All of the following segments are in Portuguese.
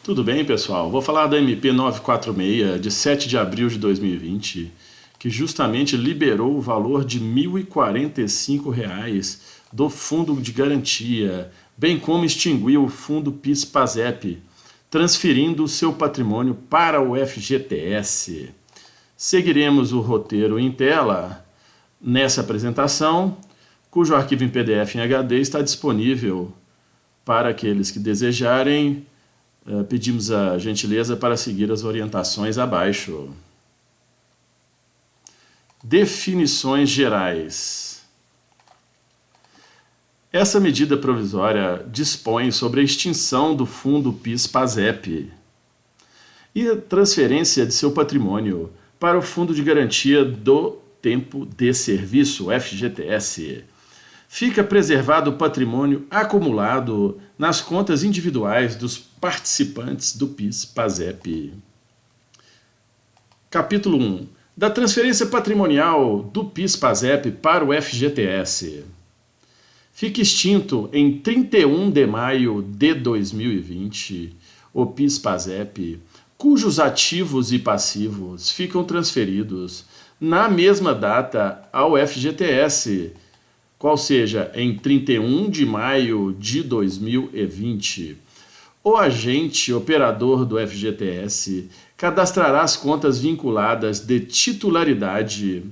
Tudo bem, pessoal? Vou falar da MP 946, de 7 de abril de 2020, que justamente liberou o valor de R$ 1.045 do Fundo de Garantia, bem como extinguiu o Fundo PIS/PASEP, transferindo o seu patrimônio para o FGTS. Seguiremos o roteiro em tela nessa apresentação, cujo arquivo em PDF em HD está disponível para aqueles que desejarem. Pedimos a gentileza para seguir as orientações abaixo. Definições gerais. Essa medida provisória dispõe sobre a extinção do Fundo PIS/PASEP e a transferência de seu patrimônio para o Fundo de Garantia do Tempo de Serviço, FGTS. Fica preservado o patrimônio acumulado nas contas individuais dos participantes do PIS/PASEP. Capítulo 1. Da transferência patrimonial do PIS/PASEP para o FGTS. Fica extinto em 31 de maio de 2020 o PIS/PASEP, cujos ativos e passivos ficam transferidos na mesma data ao FGTS, qual seja, em 31 de maio de 2020. O agente operador do FGTS cadastrará as contas vinculadas de titularidade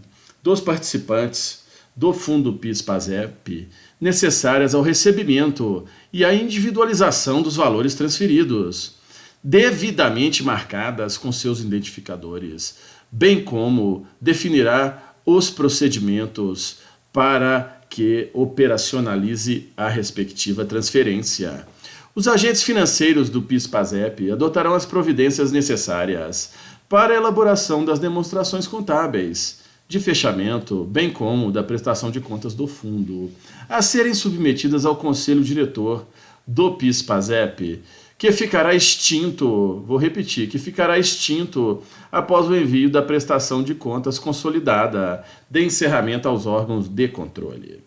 dos participantes do Fundo PIS/PASEP necessárias ao recebimento e à individualização dos valores transferidos, devidamente marcadas com seus identificadores, bem como definirá os procedimentos para que operacionalize a respectiva transferência. Os agentes financeiros do PIS/PASEP adotarão as providências necessárias para a elaboração das demonstrações contábeis de fechamento, bem como da prestação de contas do fundo, a serem submetidas ao Conselho Diretor do PIS/PASEP, que ficará extinto, vou repetir, que ficará extinto após o envio da prestação de contas consolidada de encerramento aos órgãos de controle.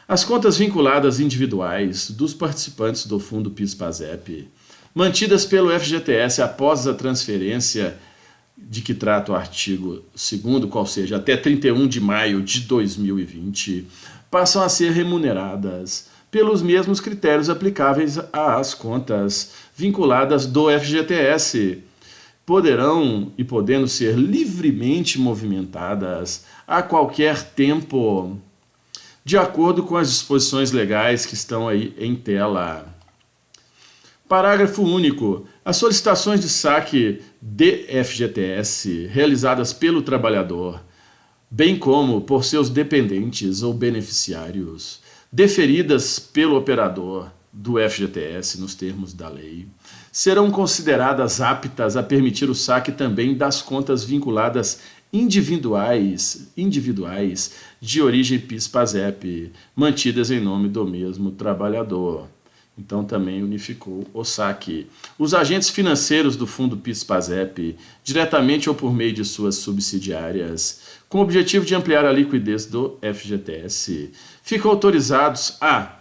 As contas vinculadas individuais dos participantes do Fundo PIS/PASEP, mantidas pelo FGTS após a transferência de que trata o artigo 2º, qual seja, até 31 de maio de 2020, passam a ser remuneradas pelos mesmos critérios aplicáveis às contas vinculadas do FGTS, podendo ser livremente movimentadas a qualquer tempo, de acordo com as disposições legais que estão aí em tela. Parágrafo único. As solicitações de saque de FGTS realizadas pelo trabalhador, bem como por seus dependentes ou beneficiários, deferidas pelo operador do FGTS nos termos da lei, serão consideradas aptas a permitir o saque também das contas vinculadas individuais de origem PIS/PASEP, mantidas em nome do mesmo trabalhador. Então também unificou o saque. Os agentes financeiros do Fundo PIS/PASEP, diretamente ou por meio de suas subsidiárias, com o objetivo de ampliar a liquidez do FGTS, ficam autorizados a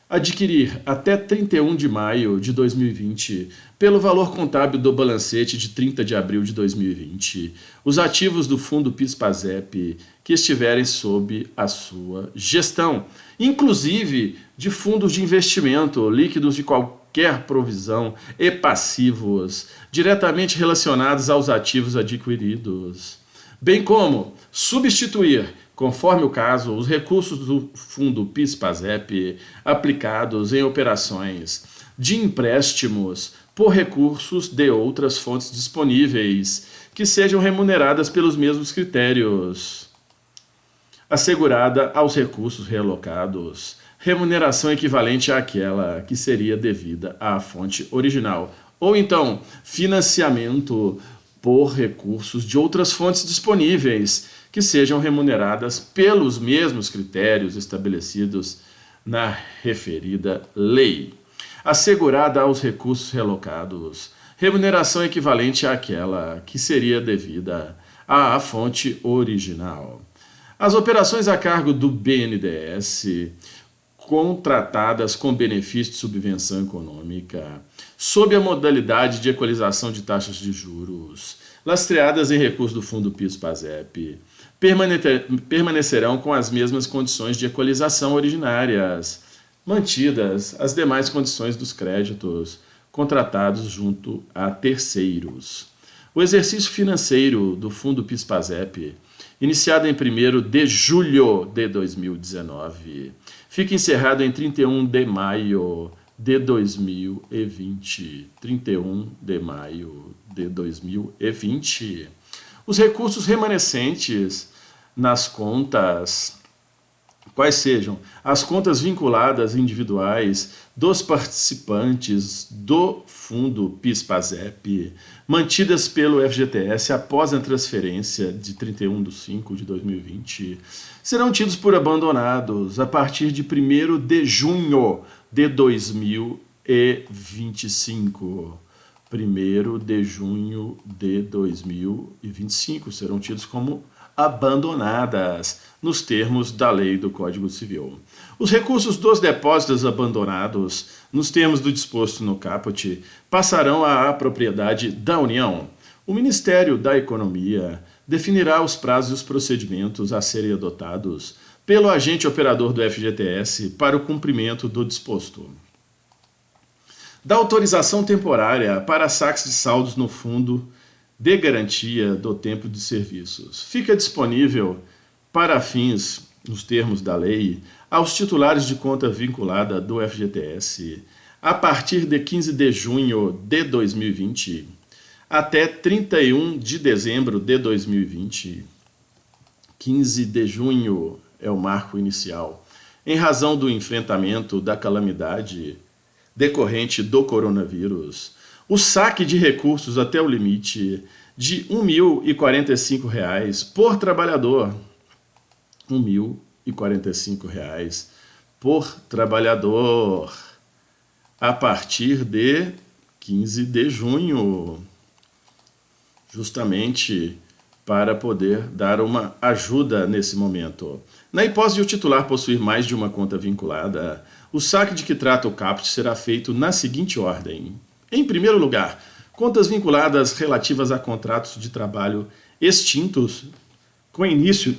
adquirir até 31 de maio de 2020, pelo valor contábil do balancete de 30 de abril de 2020, os ativos do Fundo PIS/PASEP que estiverem sob a sua gestão, inclusive de fundos de investimento, líquidos de qualquer provisão e passivos diretamente relacionados aos ativos adquiridos, bem como substituir, conforme o caso, os recursos do Fundo PIS/PASEP aplicados em operações de empréstimos por recursos de outras fontes disponíveis, que sejam remuneradas pelos mesmos critérios, assegurada aos recursos realocados remuneração equivalente àquela que seria devida à fonte original, ou então financiamento por recursos de outras fontes disponíveis, que sejam remuneradas pelos mesmos critérios estabelecidos na referida lei. Assegurada aos recursos realocados remuneração equivalente àquela que seria devida à fonte original. As operações a cargo do BNDES, contratadas com benefício de subvenção econômica, sob a modalidade de equalização de taxas de juros, lastreadas em recursos do Fundo PIS/PASEP, permanecerão com as mesmas condições de equalização originárias, mantidas as demais condições dos créditos contratados junto a terceiros. O exercício financeiro do Fundo PIS/PASEP, iniciado em 1º de julho de 2019, fica encerrado em 31 de maio de 2020. 31 de maio de 2020. Os recursos remanescentes nas contas, quais sejam as contas vinculadas individuais dos participantes do Fundo PIS/PASEP, mantidas pelo FGTS após a transferência de 31/5/2020, serão tidos por abandonados a partir de 1º de junho de 2025. 1º de junho de 2025 serão tidos como abandonadas, nos termos da lei do Código Civil. Os recursos dos depósitos abandonados, nos termos do disposto no caput, passarão à propriedade da União. O Ministério da Economia definirá os prazos e os procedimentos a serem adotados pelo agente operador do FGTS para o cumprimento do disposto. Da autorização temporária para saques de saldos no Fundo de Garantia do Tempo de Serviços. Fica disponível para fins, nos termos da lei, aos titulares de conta vinculada do FGTS a partir de 15 de junho de 2020 até 31 de dezembro de 2020. 15 de junho é o marco inicial, em razão do enfrentamento da calamidade decorrente do coronavírus. O saque de recursos até o limite de R$ 1.045 por trabalhador. R$ 1.045 por trabalhador, a partir de 15 de junho, justamente para poder dar uma ajuda nesse momento. Na hipótese de o titular possuir mais de uma conta vinculada, o saque de que trata o caput será feito na seguinte ordem. Em primeiro lugar, contas vinculadas relativas a contratos de trabalho extintos com início,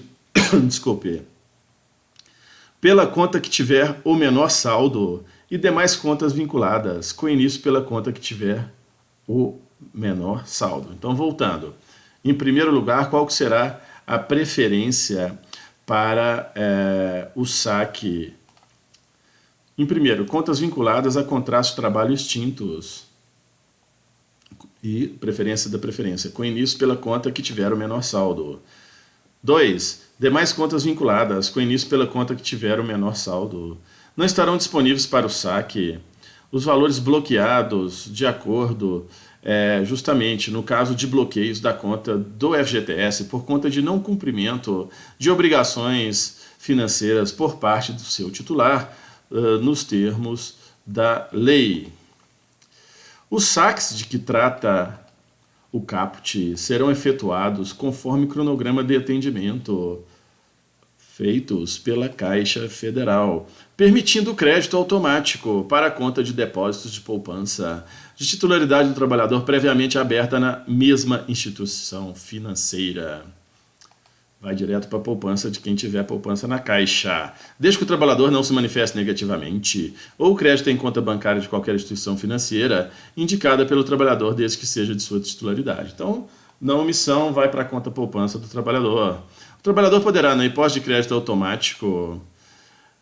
pela conta que tiver o menor saldo e demais contas vinculadas com início pela conta que tiver o menor saldo. Então, voltando. Em primeiro lugar, qual que será a preferência para o saque? Em primeiro, contas vinculadas a contratos de trabalho extintos. E preferência da preferência, com início pela conta que tiver o menor saldo. 2. Demais contas vinculadas, com início pela conta que tiver o menor saldo. Não estarão disponíveis para o saque os valores bloqueados de acordo, justamente no caso de bloqueios da conta do FGTS por conta de não cumprimento de obrigações financeiras por parte do seu titular, nos termos da lei. Os saques de que trata o caput serão efetuados conforme cronograma de atendimento feitos pela Caixa Federal, permitindo o crédito automático para a conta de depósitos de poupança de titularidade do trabalhador previamente aberta na mesma instituição financeira. Vai direto para a poupança de quem tiver poupança na Caixa. Desde que o trabalhador não se manifeste negativamente, ou o crédito em conta bancária de qualquer instituição financeira indicada pelo trabalhador, desde que seja de sua titularidade. Então, na omissão, vai para a conta poupança do trabalhador. O trabalhador poderá, na hipótese de crédito automático,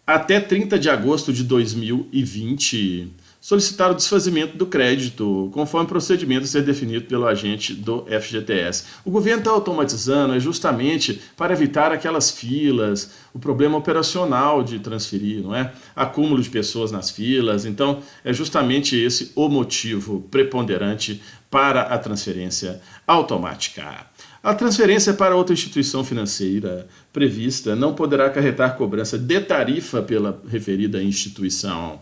até 30 de agosto de 2020, solicitar o desfazimento do crédito, conforme procedimento a ser definido pelo agente do FGTS. O governo está automatizando justamente para evitar aquelas filas, o problema operacional de transferir, não é? Acúmulo de pessoas nas filas. Então, é justamente esse o motivo preponderante para a transferência automática. A transferência para outra instituição financeira prevista não poderá acarretar cobrança de tarifa pela referida instituição.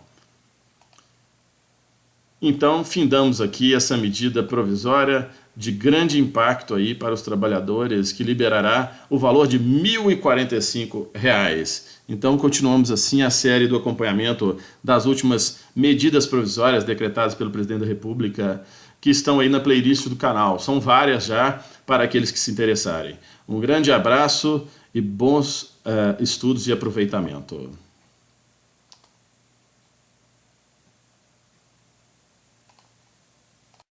Então, findamos aqui essa medida provisória de grande impacto aí para os trabalhadores, que liberará o valor de R$ 1.045. Então, continuamos assim a série do acompanhamento das últimas medidas provisórias decretadas pelo presidente da República, que estão aí na playlist do canal. São várias já, para aqueles que se interessarem. Um grande abraço e bons estudos e aproveitamento.